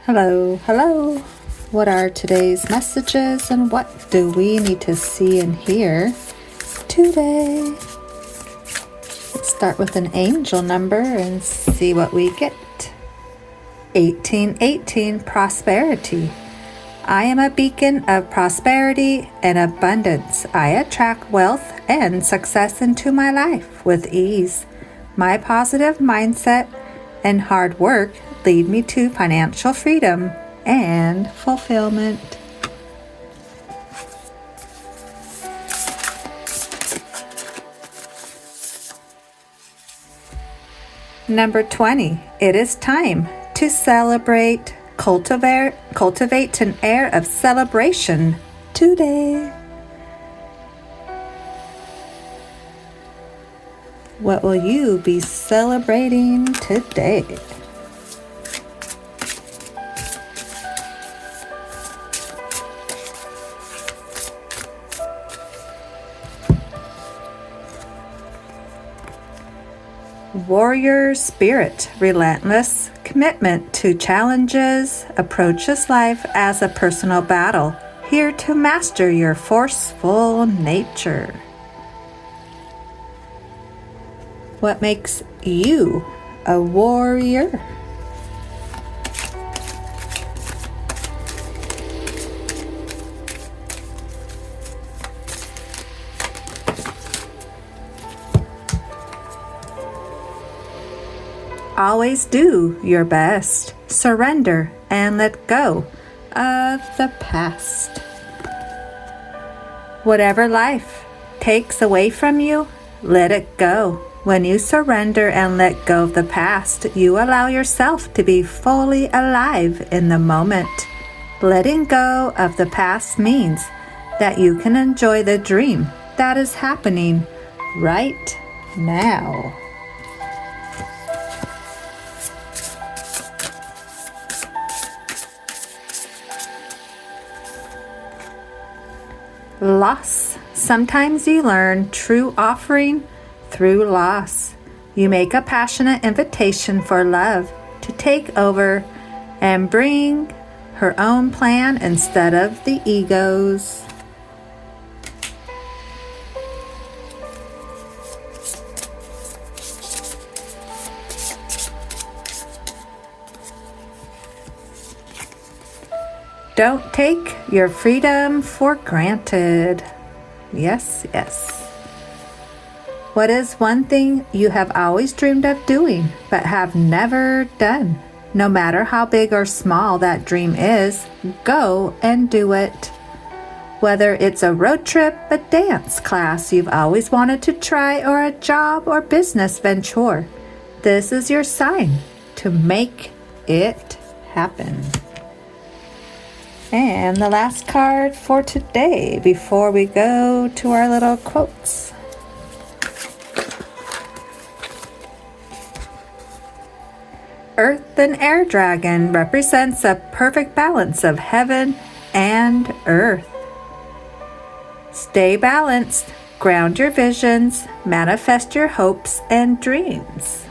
Hello, hello. What are today's messages and what do we need to see and hear today? Let's start with an angel number and see what we get. 1818, prosperity. I am a beacon of prosperity and abundance. I attract wealth and success into my life with ease. My positive mindset and hard work lead me to financial freedom and fulfillment. Number 20, it is time to celebrate. Cultivate an air of celebration today. What will you be celebrating today? Warrior spirit, relentless commitment to challenges, approaches life as a personal battle, here to master your forceful nature. What makes you a warrior? Always do your best. Surrender and let go of the past. Whatever life takes away from you, let it go. When you surrender and let go of the past, you allow yourself to be fully alive in the moment. Letting go of the past means that you can enjoy the dream that is happening right now. Loss. Sometimes you learn true offering through loss. You make a passionate invitation for love to take over and bring her own plan instead of the ego's. Don't take your freedom for granted. Yes, yes. What is one thing you have always dreamed of doing but have never done? No matter how big or small that dream is, go and do it. Whether it's a road trip, a dance class you've always wanted to try, or a job or business venture, this is your sign to make it happen. And the last card for today before we go to our little quotes. Earth and Air Dragon represents a perfect balance of heaven and earth. Stay balanced, ground your visions, manifest your hopes and dreams.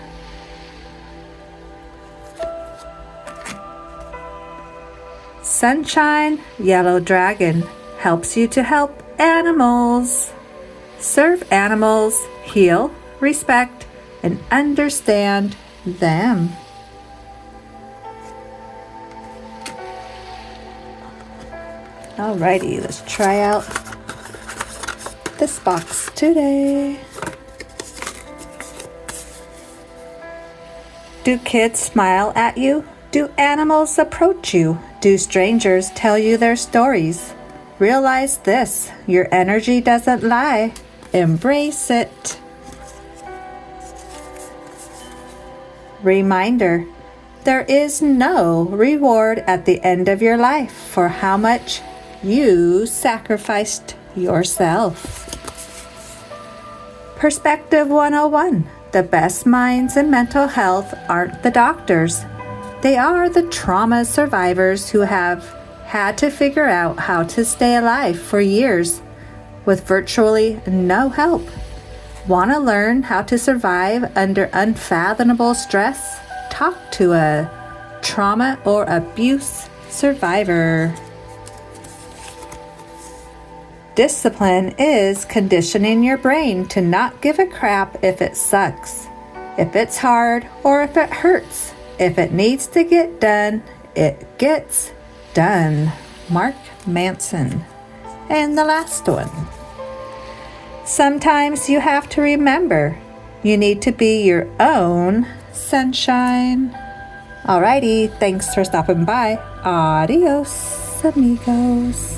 Sunshine, Yellow Dragon, helps you to help animals. Serve animals, heal, respect, and understand them. Alrighty, let's try out this box today. Do kids smile at you? Do animals approach you? Do strangers tell you their stories? Realize this, your energy doesn't lie. Embrace it. Reminder, there is no reward at the end of your life for how much you sacrificed yourself. Perspective 101, the best minds in mental health aren't the doctors. They are the trauma survivors who have had to figure out how to stay alive for years with virtually no help. Want to learn how to survive under unfathomable stress? Talk to a trauma or abuse survivor. Discipline is conditioning your brain to not give a crap if it sucks, if it's hard, or if it hurts. If it needs to get done, it gets done. Mark Manson. And the last one. Sometimes you have to remember you need to be your own sunshine. Alrighty, thanks for stopping by. Adios, amigos.